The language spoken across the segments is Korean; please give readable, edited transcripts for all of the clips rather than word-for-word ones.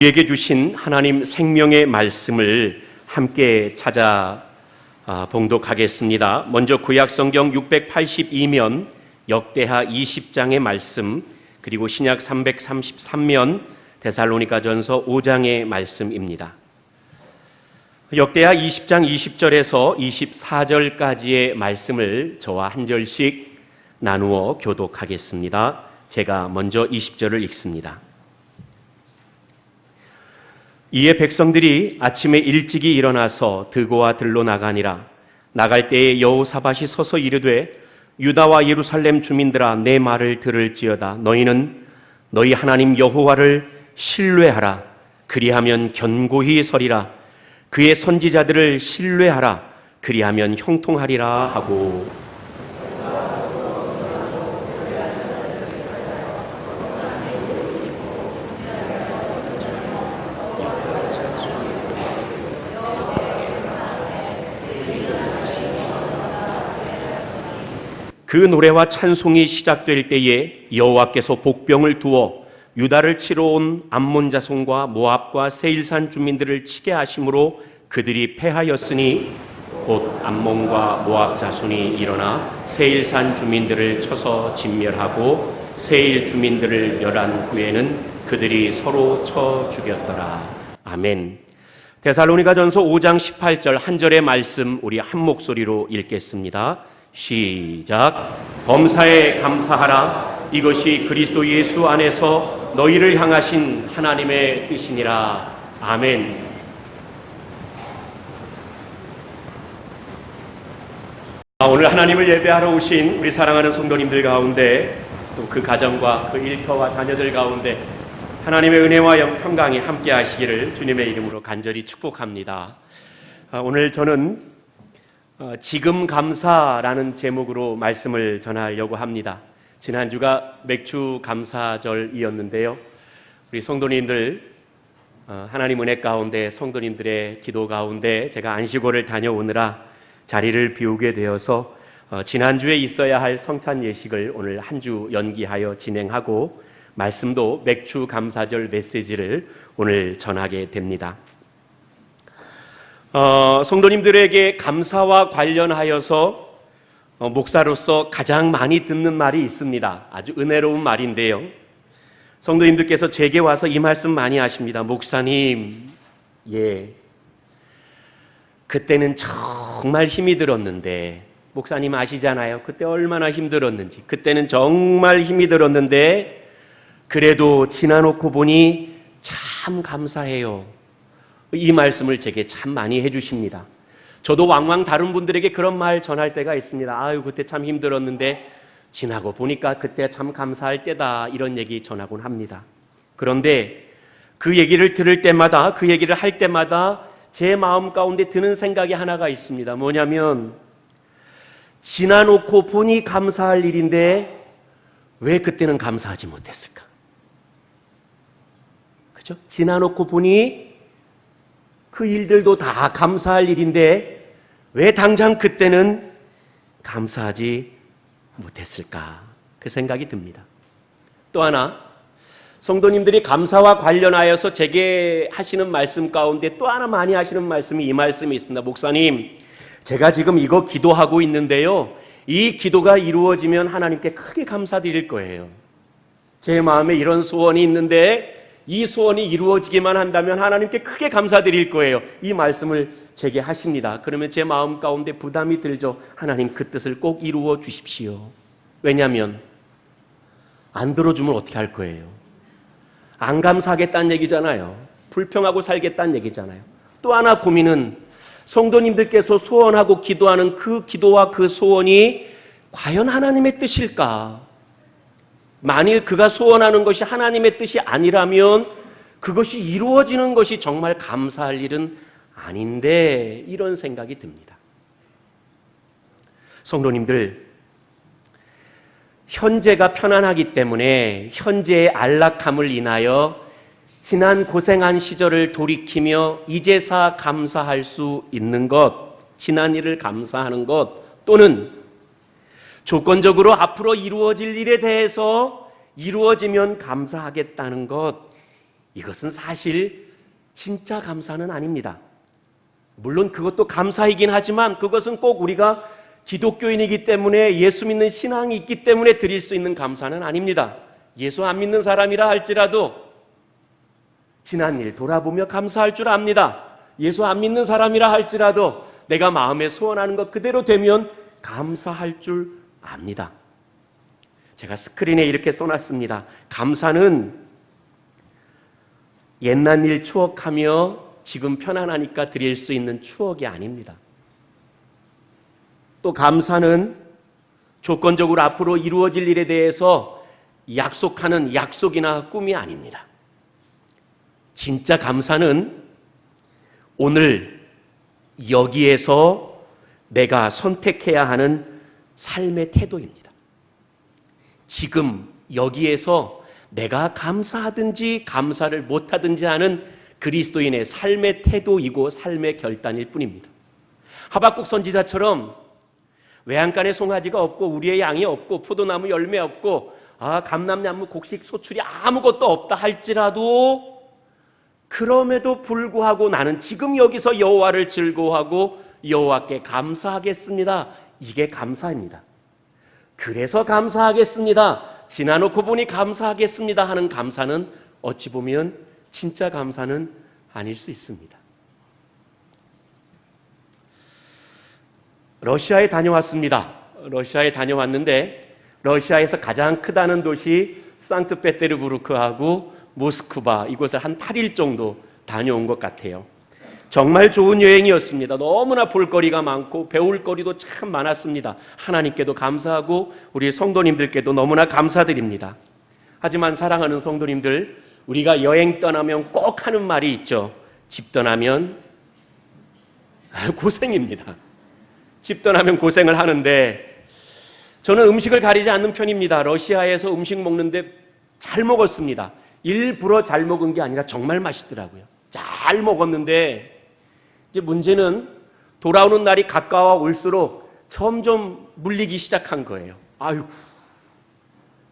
우리에게 주신 하나님 생명의 말씀을 함께 찾아 봉독하겠습니다. 먼저 구약성경 682면 역대하 20장의 말씀, 그리고 신약 333면 데살로니가전서 5장의 말씀입니다. 역대하 20장 20절에서 24절까지의 말씀을 저와 한 절씩 나누어 교독하겠습니다. 제가 먼저 20절을 읽습니다. 이에 백성들이 아침에 일찍이 일어나서 드고와 들로 나가니라. 나갈 때에 여호사밧이 서서 이르되 유다와 예루살렘 주민들아, 내 말을 들을지어다. 너희는 너희 하나님 여호와를 신뢰하라. 그리하면 견고히 서리라. 그의 선지자들을 신뢰하라. 그리하면 형통하리라 하고, 그 노래와 찬송이 시작될 때에 여호와께서 복병을 두어 유다를 치러 온 암몬 자손과 모압과 세일산 주민들을 치게 하심으로 그들이 패하였으니 곧 암몬과 모압 자손이 일어나 세일산 주민들을 쳐서 진멸하고 세일 주민들을 멸한 후에는 그들이 서로 쳐 죽였더라. 아멘. 데살로니가전서 5장 18절 한 절의 말씀 우리 한 목소리로 읽겠습니다. 시작. 범사에 감사하라. 이것이 그리스도 예수 안에서 너희를 향하신 하나님의 뜻이니라. 아멘. 오늘 하나님을 예배하러 오신 우리 사랑하는 성도님들 가운데, 또 그 가정과 그 일터와 자녀들 가운데 하나님의 은혜와 평강이 함께 하시기를 주님의 이름으로 간절히 축복합니다. 오늘 저는 지금 감사라는 제목으로 말씀을 전하려고 합니다. 지난주가 맥주 감사절이었는데요. 우리 성도님들, 하나님 은혜 가운데 성도님들의 기도 가운데 제가 안식월을 다녀오느라 자리를 비우게 되어서 지난주에 있어야 할 성찬 예식을 오늘 한 주 연기하여 진행하고 말씀도 맥주 감사절 메시지를 오늘 전하게 됩니다. 성도님들에게 감사와 관련하여서 목사로서 가장 많이 듣는 말이 있습니다. 아주 은혜로운 말인데요. 성도님들께서 제게 와서 이 말씀 많이 하십니다. 목사님, 그때는 정말 힘이 들었는데, 목사님 아시잖아요. 그때 얼마나 힘들었는지. 그때는 정말 힘이 들었는데 그래도 지나놓고 보니 참 감사해요. 이 말씀을 제게 참 많이 해주십니다. 저도 왕왕 다른 분들에게 그런 말 전할 때가 있습니다. 아유, 그때 참 힘들었는데 지나고 보니까 그때 참 감사할 때다, 이런 얘기 전하곤 합니다. 그런데 그 얘기를 들을 때마다, 그 얘기를 할 때마다 제 마음 가운데 드는 생각이 하나가 있습니다. 뭐냐면, 지나놓고 보니 감사할 일인데 왜 그때는 감사하지 못했을까? 그죠? 지나놓고 보니 그 일들도 다 감사할 일인데 왜 당장 그때는 감사하지 못했을까? 그 생각이 듭니다. 또 하나, 성도님들이 감사와 관련하여서 제게 하시는 말씀 가운데 또 하나 많이 하시는 말씀이 이 말씀이 있습니다. 목사님, 제가 지금 이거 기도하고 있는데요, 이 기도가 이루어지면 하나님께 크게 감사드릴 거예요. 제 마음에 이런 소원이 있는데 이 소원이 이루어지기만 한다면 하나님께 크게 감사드릴 거예요. 이 말씀을 제게 하십니다. 그러면 제 마음 가운데 부담이 들죠. 하나님, 그 뜻을 꼭 이루어 주십시오. 왜냐하면 안 들어주면 어떻게 할 거예요? 안 감사하겠다는 얘기잖아요. 불평하고 살겠다는 얘기잖아요. 또 하나 고민은, 성도님들께서 소원하고 기도하는 그 기도와 그 소원이 과연 하나님의 뜻일까? 만일 그가 소원하는 것이 하나님의 뜻이 아니라면 그것이 이루어지는 것이 정말 감사할 일은 아닌데, 이런 생각이 듭니다. 성도님들, 현재가 편안하기 때문에 현재의 안락함을 인하여 지난 고생한 시절을 돌이키며 이제사 감사할 수 있는 것, 지난 일을 감사하는 것, 또는 조건적으로 앞으로 이루어질 일에 대해서 이루어지면 감사하겠다는 것, 이것은 사실 진짜 감사는 아닙니다. 물론 그것도 감사이긴 하지만 그것은 꼭 우리가 기독교인이기 때문에 예수 믿는 신앙이 있기 때문에 드릴 수 있는 감사는 아닙니다. 예수 안 믿는 사람이라 할지라도 지난 일 돌아보며 감사할 줄 압니다. 예수 안 믿는 사람이라 할지라도 내가 마음에 소원하는 것 그대로 되면 감사할 줄 압니다. 제가 스크린에 이렇게 써놨습니다. 감사는 옛날 일 추억하며 지금 편안하니까 드릴 수 있는 추억이 아닙니다. 또 감사는 조건적으로 앞으로 이루어질 일에 대해서 약속하는 약속이나 꿈이 아닙니다. 진짜 감사는 오늘 여기에서 내가 선택해야 하는 삶의 태도입니다. 지금 여기에서 내가 감사하든지 감사를 못하든지 하는 그리스도인의 삶의 태도이고 삶의 결단일 뿐입니다. 하박국 선지자처럼 외양간에 송아지가 없고 우리의 양이 없고 포도나무 열매 없고 감람나무 곡식 소출이 아무것도 없다 할지라도 그럼에도 불구하고 나는 지금 여기서 여호와를 즐거워하고 여호와께 감사하겠습니다. 이게 감사입니다. 그래서 감사하겠습니다. 지나놓고 보니 감사하겠습니다 하는 감사는 어찌 보면 진짜 감사는 아닐 수 있습니다. 러시아에 다녀왔습니다. 러시아에 다녀왔는데 러시아에서 가장 크다는 도시 상트페테르부르크하고 모스크바 이곳을 한 8일 정도 다녀온 것 같아요. 정말 좋은 여행이었습니다. 너무나 볼거리가 많고 배울 거리도 참 많았습니다. 하나님께도 감사하고 우리 성도님들께도 너무나 감사드립니다. 하지만 사랑하는 성도님들, 우리가 여행 떠나면 꼭 하는 말이 있죠. 집 떠나면 고생입니다. 집 떠나면 고생을 하는데 저는 음식을 가리지 않는 편입니다. 러시아에서 음식 먹는데 잘 먹었습니다. 일부러 잘 먹은 게 아니라 정말 맛있더라고요. 잘 먹었는데 이제 문제는 돌아오는 날이 가까워 올수록 점점 물리기 시작한 거예요. 아이고.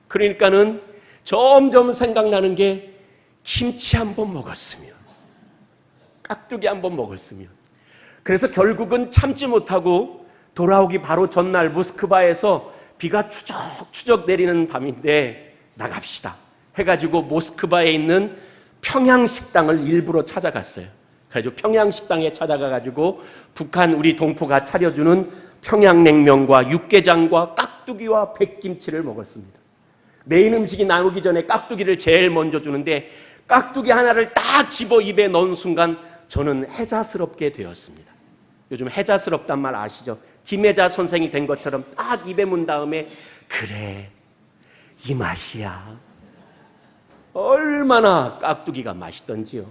그러니까는 점점 생각나는 게 김치 한번 먹었으면, 깍두기 한번 먹었으면. 그래서 결국은 참지 못하고 돌아오기 바로 전날 모스크바에서 비가 추적추적 내리는 밤인데 나갑시다 해가지고 모스크바에 있는 평양식당을 일부러 찾아갔어요. 그래서 평양식당에 찾아가가지고 북한 우리 동포가 차려주는 평양냉면과 육개장과 깍두기와 백김치를 먹었습니다. 메인 음식이 나오기 전에 깍두기를 제일 먼저 주는데 깍두기 하나를 딱 집어 입에 넣은 순간 저는 해자스럽게 되었습니다. 요즘 해자스럽단 말 아시죠? 김혜자 선생이 된 것처럼 딱 입에 문 다음에 그래 이 맛이야. 얼마나 깍두기가 맛있던지요.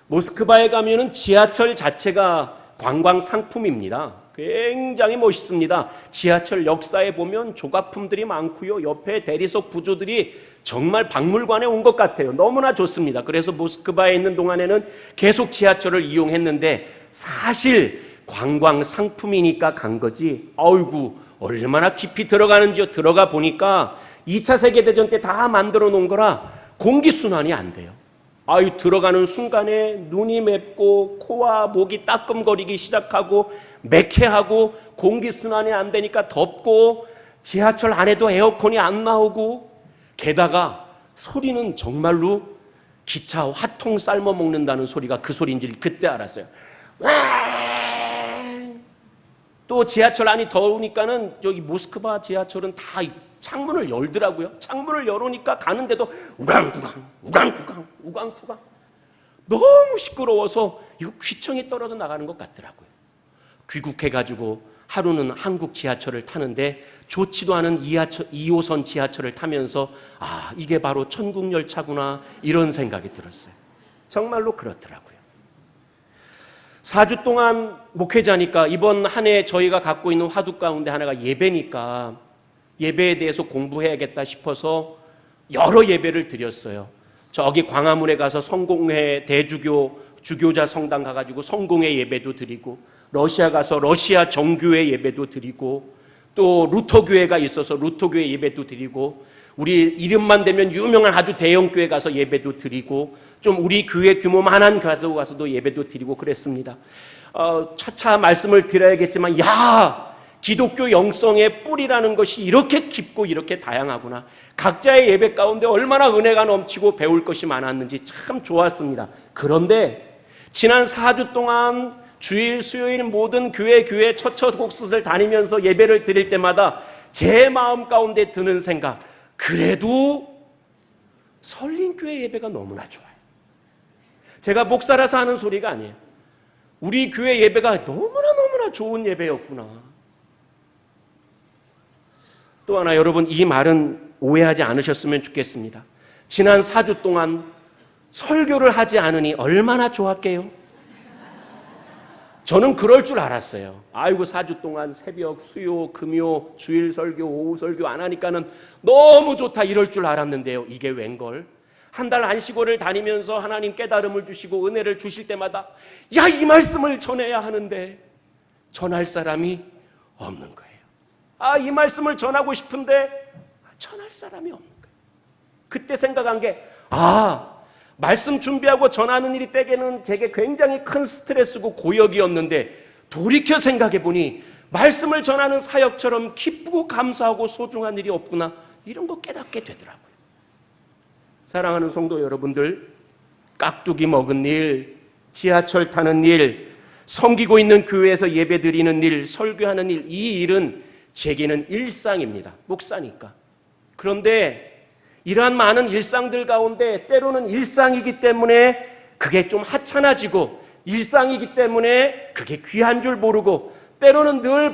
모스크바에 가면은 지하철 자체가 관광 상품입니다. 굉장히 멋있습니다. 지하철 역사에 보면 조각품들이 많고요. 옆에 대리석 구조들이 정말 박물관에 온 것 같아요. 너무나 좋습니다. 그래서 모스크바에 있는 동안에는 계속 지하철을 이용했는데 사실 관광 상품이니까 간 거지. 아이고 얼마나 깊이 들어가는지요. 들어가 보니까 2차 세계대전 때 다 만들어 놓은 거라 공기순환이 안 돼요. 아유, 들어가는 순간에 눈이 맵고 코와 목이 따끔거리기 시작하고 매캐하고 공기순환이 안 되니까 덥고 지하철 안에도 에어컨이 안 나오고 게다가 소리는 정말로 기차 화통 삶아 먹는다는 소리가 그 소리인지 그때 알았어요. 또 지하철 안이 더우니까는 여기 모스크바 지하철은 다 창문을 열더라고요. 창문을 열으니까 가는데도 우강우강 우강우강 우강우강 너무 시끄러워서 이거 귀청이 떨어져 나가는 것 같더라고요. 귀국해가지고 하루는 한국 지하철을 타는데 좋지도 않은 2호선 지하철을 타면서 아 이게 바로 천국열차구나 이런 생각이 들었어요. 정말로 그렇더라고요. 4주 동안 목회자니까 이번 한 해 저희가 갖고 있는 화두 가운데 하나가 예배니까 예배에 대해서 공부해야겠다 싶어서 여러 예배를 드렸어요. 저기 광화문에 가서 성공회 대주교 주교자 성당 가가지고 성공회 예배도 드리고 러시아 가서 러시아 정교회 예배도 드리고 또 루터교회가 있어서 루터교회 예배도 드리고 우리 이름만 되면 유명한 아주 대형 교회 가서 예배도 드리고 좀 우리 교회 규모만한 가서도 예배도 드리고 그랬습니다. 차차 말씀을 드려야겠지만 기독교 영성의 뿌리라는 것이 이렇게 깊고 이렇게 다양하구나. 각자의 예배 가운데 얼마나 은혜가 넘치고 배울 것이 많았는지 참 좋았습니다. 그런데 지난 4주 동안 주일, 수요일 모든 교회 처처곳곳을 다니면서 예배를 드릴 때마다 제 마음 가운데 드는 생각, 그래도 설린교회 예배가 너무나 좋아요. 제가 목사라서 하는 소리가 아니에요. 우리 교회 예배가 너무나 좋은 예배였구나. 또 하나 여러분, 이 말은 오해하지 않으셨으면 좋겠습니다. 지난 4주 동안 설교를 하지 않으니 얼마나 좋았게요? 저는 그럴 줄 알았어요. 아이고 4주 동안 새벽, 수요, 금요, 주일 설교, 오후 설교 안 하니까는 너무 좋다 이럴 줄 알았는데요. 이게 웬걸? 한 달 안식월을 다니면서 하나님 깨달음을 주시고 은혜를 주실 때마다 이 말씀을 전해야 하는데 전할 사람이 없는 거예요. 이 말씀을 전하고 싶은데 전할 사람이 없는 거예요. 그때 생각한 게 말씀 준비하고 전하는 일이 때에는 제게 굉장히 큰 스트레스고 고역이었는데 돌이켜 생각해 보니 말씀을 전하는 사역처럼 기쁘고 감사하고 소중한 일이 없구나, 이런 거 깨닫게 되더라고요. 사랑하는 성도 여러분들, 깍두기 먹은 일, 지하철 타는 일, 섬기고 있는 교회에서 예배 드리는 일, 설교하는 일, 이 일은 제게는 일상입니다. 목사니까. 그런데 이러한 많은 일상들 가운데 때로는 일상이기 때문에 그게 좀 하찮아지고, 일상이기 때문에 그게 귀한 줄 모르고, 때로는 늘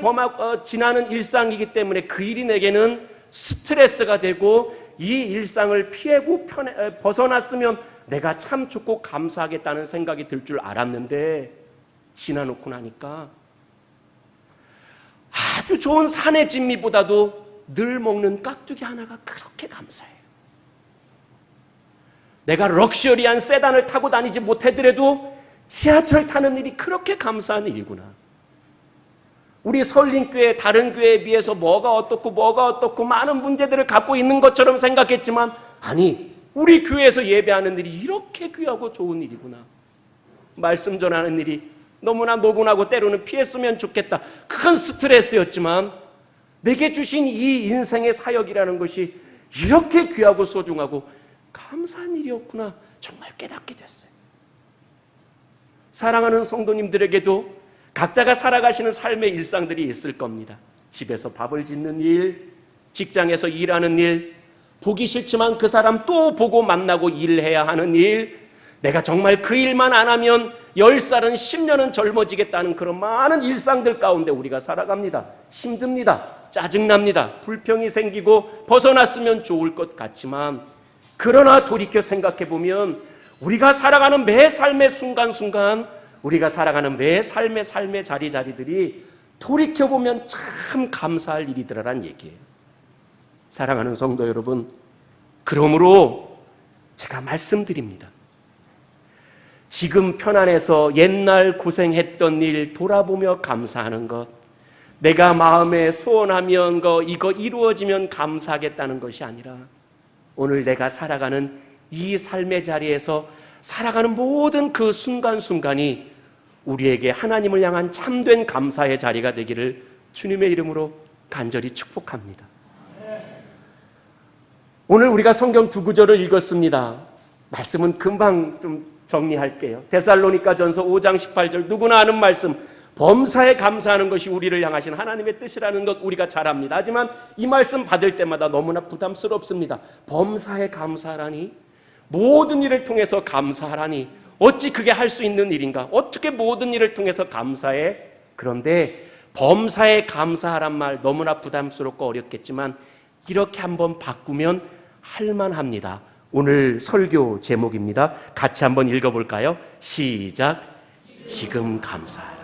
지나는 일상이기 때문에 그 일이 내게는 스트레스가 되고, 이 일상을 피하고 벗어났으면 내가 참 좋고 감사하겠다는 생각이 들 줄 알았는데 지나놓고 나니까 아주 좋은 산의 진미보다도 늘 먹는 깍두기 하나가 그렇게 감사해요. 내가 럭셔리한 세단을 타고 다니지 못하더라도 지하철 타는 일이 그렇게 감사한 일이구나. 우리 설린교회 다른 교회에 비해서 뭐가 어떻고 많은 문제들을 갖고 있는 것처럼 생각했지만, 아니 우리 교회에서 예배하는 일이 이렇게 귀하고 좋은 일이구나. 말씀 전하는 일이 너무나 노곤하고 때로는 피했으면 좋겠다, 큰 스트레스였지만 내게 주신 이 인생의 사역이라는 것이 이렇게 귀하고 소중하고 감사한 일이었구나, 정말 깨닫게 됐어요. 사랑하는 성도님들에게도 각자가 살아가시는 삶의 일상들이 있을 겁니다. 집에서 밥을 짓는 일, 직장에서 일하는 일, 보기 싫지만 그 사람 또 보고 만나고 일해야 하는 일, 내가 정말 그 일만 안 하면 10살은 10년은 젊어지겠다는 그런 많은 일상들 가운데 우리가 살아갑니다. 힘듭니다. 짜증납니다. 불평이 생기고 벗어났으면 좋을 것 같지만, 그러나 돌이켜 생각해 보면 우리가 살아가는 매 삶의 순간순간, 우리가 살아가는 매 삶의 자리들이 돌이켜보면 참 감사할 일이더라란 얘기예요. 사랑하는 성도 여러분, 그러므로 제가 말씀드립니다. 지금 편안해서 옛날 고생했던 일 돌아보며 감사하는 것, 내가 마음에 소원하면 이거 이루어지면 감사하겠다는 것이 아니라, 오늘 내가 살아가는 이 삶의 자리에서 살아가는 모든 그 순간순간이 우리에게 하나님을 향한 참된 감사의 자리가 되기를 주님의 이름으로 간절히 축복합니다. 오늘 우리가 성경 두 구절을 읽었습니다. 말씀은 금방 좀 정리할게요. 데살로니가전서 5장 18절, 누구나 아는 말씀, 범사에 감사하는 것이 우리를 향하신 하나님의 뜻이라는 것 우리가 잘 압니다. 하지만 이 말씀 받을 때마다 너무나 부담스럽습니다. 범사에 감사하라니, 모든 일을 통해서 감사하라니, 어찌 그게 할 수 있는 일인가? 어떻게 모든 일을 통해서 감사해? 그런데 범사에 감사하란 말 너무나 부담스럽고 어렵겠지만 이렇게 한번 바꾸면 할만합니다. 오늘 설교 제목입니다. 같이 한번 읽어볼까요? 시작. 지금 감사하라.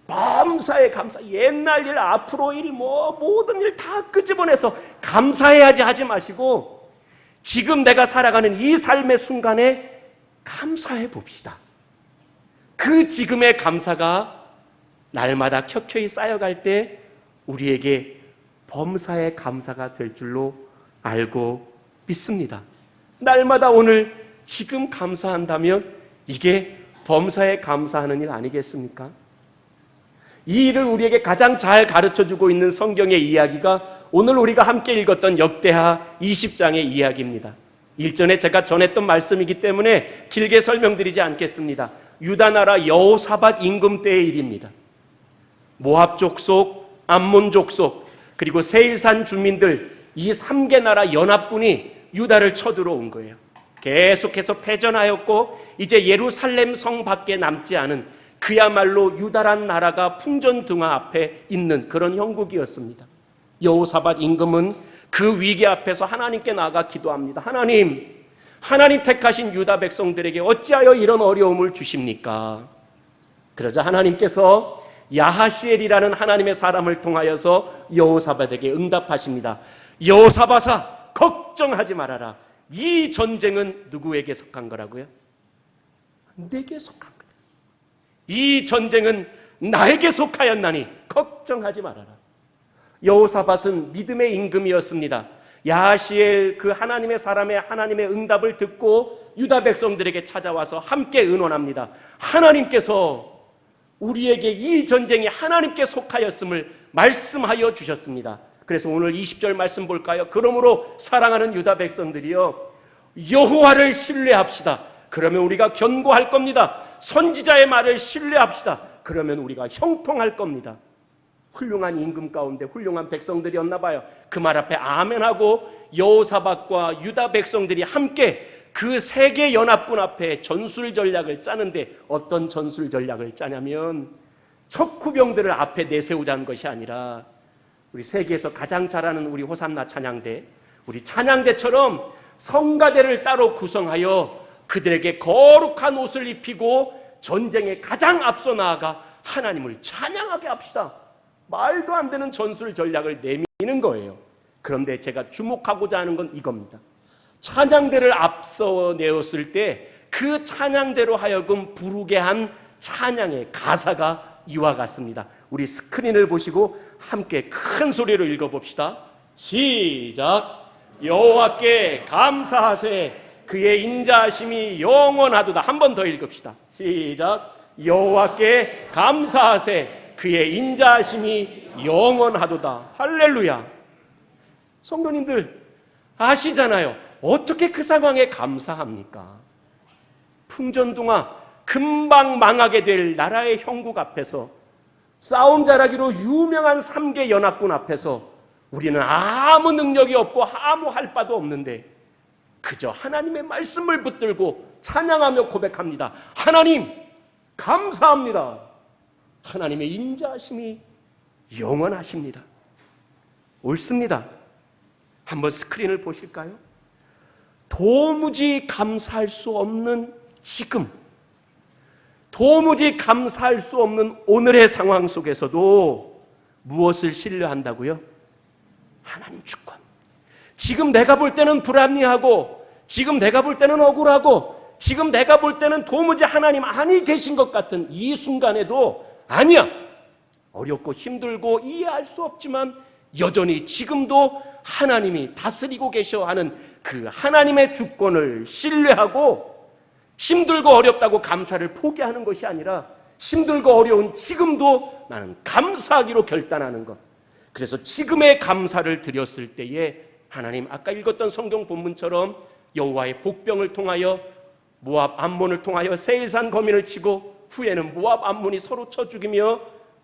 범사에 감사. 옛날 일, 앞으로 일, 모든 일 다 끄집어내서 감사해야지 하지 마시고, 지금 내가 살아가는 이 삶의 순간에 감사해 봅시다. 그 지금의 감사가 날마다 켜켜이 쌓여갈 때 우리에게 범사의 감사가 될 줄로 알고 믿습니다. 날마다 오늘 지금 감사한다면 이게 범사에 감사하는 일 아니겠습니까? 이 일을 우리에게 가장 잘 가르쳐주고 있는 성경의 이야기가 오늘 우리가 함께 읽었던 역대하 20장의 이야기입니다. 일전에 제가 전했던 말씀이기 때문에 길게 설명드리지 않겠습니다. 유다 나라 여호사밧 임금 때의 일입니다. 모압 족속, 암몬 족속, 그리고 세일산 주민들 이 3개 나라 연합군이 유다를 쳐들어온 거예요. 계속해서 패전하였고 이제 예루살렘 성 밖에 남지 않은 그야말로 유다란 나라가 풍전등화 앞에 있는 그런 형국이었습니다. 여호사밧 임금은 그 위기 앞에서 하나님께 나아가 기도합니다. 하나님 택하신 유다 백성들에게 어찌하여 이런 어려움을 주십니까? 그러자 하나님께서 야하시엘이라는 하나님의 사람을 통하여서 여호사밧에게 응답하십니다. 여호사밧아, 걱정하지 말아라. 이 전쟁은 누구에게 속한 거라고요? 내게 속한 거다. 이 전쟁은 나에게 속하였나니 걱정하지 말아라. 여호사밧은 믿음의 임금이었습니다. 야하시엘 그 하나님의 사람의 하나님의 응답을 듣고 유다 백성들에게 찾아와서 함께 의논합니다. 하나님께서 우리에게 이 전쟁이 하나님께 속하였음을 말씀하여 주셨습니다. 그래서 오늘 20절 말씀 볼까요? 그러므로 사랑하는 유다 백성들이여, 여호와를 신뢰합시다. 그러면 우리가 견고할 겁니다. 선지자의 말을 신뢰합시다. 그러면 우리가 형통할 겁니다. 훌륭한 임금 가운데 훌륭한 백성들이었나 봐요. 그 말 앞에 아멘하고 여호사밧과 유다 백성들이 함께 그 세계 연합군 앞에 전술 전략을 짜는데, 어떤 전술 전략을 짜냐면 척후병들을 앞에 내세우자는 것이 아니라 우리 세계에서 가장 잘하는 우리 호산나 찬양대, 우리 찬양대처럼 성가대를 따로 구성하여 그들에게 거룩한 옷을 입히고 전쟁에 가장 앞서 나아가 하나님을 찬양하게 합시다. 말도 안 되는 전술 전략을 내미는 거예요. 그런데 제가 주목하고자 하는 건 이겁니다. 찬양대를 앞서 내었을 때 그 찬양대로 하여금 부르게 한 찬양의 가사가 이와 같습니다. 우리 스크린을 보시고 함께 큰 소리로 읽어봅시다. 시작. 여호와께 감사하세. 그의 인자하심이 영원하도다. 한 번 더 읽읍시다. 시작. 여호와께 감사하세. 그의 인자하심이 영원하도다. 할렐루야. 성도님들 아시잖아요. 어떻게 그 상황에 감사합니까? 풍전등화 금방 망하게 될 나라의 형국 앞에서, 싸움 잘하기로 유명한 3개 연합군 앞에서 우리는 아무 능력이 없고 아무 할 바도 없는데 그저 하나님의 말씀을 붙들고 찬양하며 고백합니다. 하나님 감사합니다. 하나님의 인자하심이 영원하십니다. 옳습니다. 한번 스크린을 보실까요? 도무지 감사할 수 없는 지금, 도무지 감사할 수 없는 오늘의 상황 속에서도 무엇을 신뢰한다고요? 하나님 주권. 지금 내가 볼 때는 불합리하고, 지금 내가 볼 때는 억울하고, 지금 내가 볼 때는 도무지 하나님 아니 계신 것 같은 이 순간에도 아니야. 어렵고 힘들고 이해할 수 없지만 여전히 지금도 하나님이 다스리고 계셔 하는 그 하나님의 주권을 신뢰하고, 힘들고 어렵다고 감사를 포기하는 것이 아니라 힘들고 어려운 지금도 나는 감사하기로 결단하는 것. 그래서 지금의 감사를 드렸을 때에 하나님 아까 읽었던 성경 본문처럼 여호와의 복병을 통하여 모압 암몬을 통하여 세일산 거민을 치고 후에는 모압 암몬이 서로 쳐 죽이며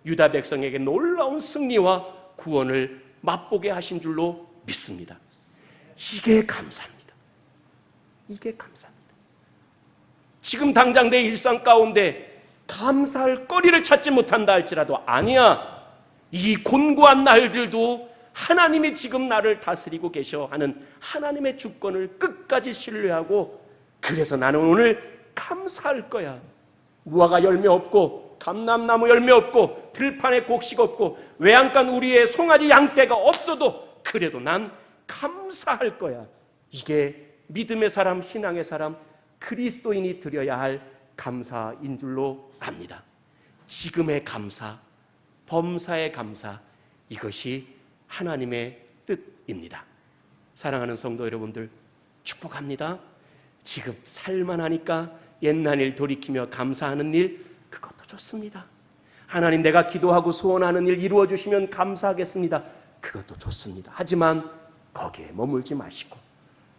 유다 백성에게 놀라운 승리와 구원을 맛보게 하신 줄로 믿습니다. 이게 감사입니다. 이게 감사입니다. 지금 당장 내 일상 가운데 감사할 거리를 찾지 못한다 할지라도 아니야. 이 곤고한 날들도 하나님이 지금 나를 다스리고 계셔 하는 하나님의 주권을 끝까지 신뢰하고, 그래서 나는 오늘 감사할 거야. 무화과 열매 없고 감람나무 열매 없고 들판에 곡식 없고 외양간 우리의 송아지 양떼가 없어도 그래도 난 감사할 거야. 이게 믿음의 사람, 신앙의 사람, 그리스도인이 드려야 할 감사인 줄로 압니다. 지금의 감사, 범사의 감사, 이것이 하나님의 뜻입니다. 사랑하는 성도 여러분들, 축복합니다. 지금 살만하니까 옛날 일 돌이키며 감사하는 일, 그것도 좋습니다. 하나님, 내가 기도하고 소원하는 일 이루어 주시면 감사하겠습니다. 그것도 좋습니다. 하지만 거기에 머물지 마시고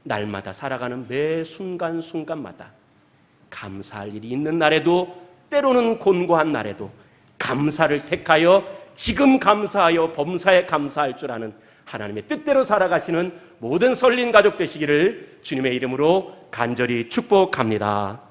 날마다 살아가는 매 순간순간마다 감사할 일이 있는 날에도, 때로는 곤고한 날에도 감사를 택하여 지금 감사하여 범사에 감사할 줄 아는 하나님의 뜻대로 살아가시는 모든 설린 가족 되시기를 주님의 이름으로 간절히 축복합니다.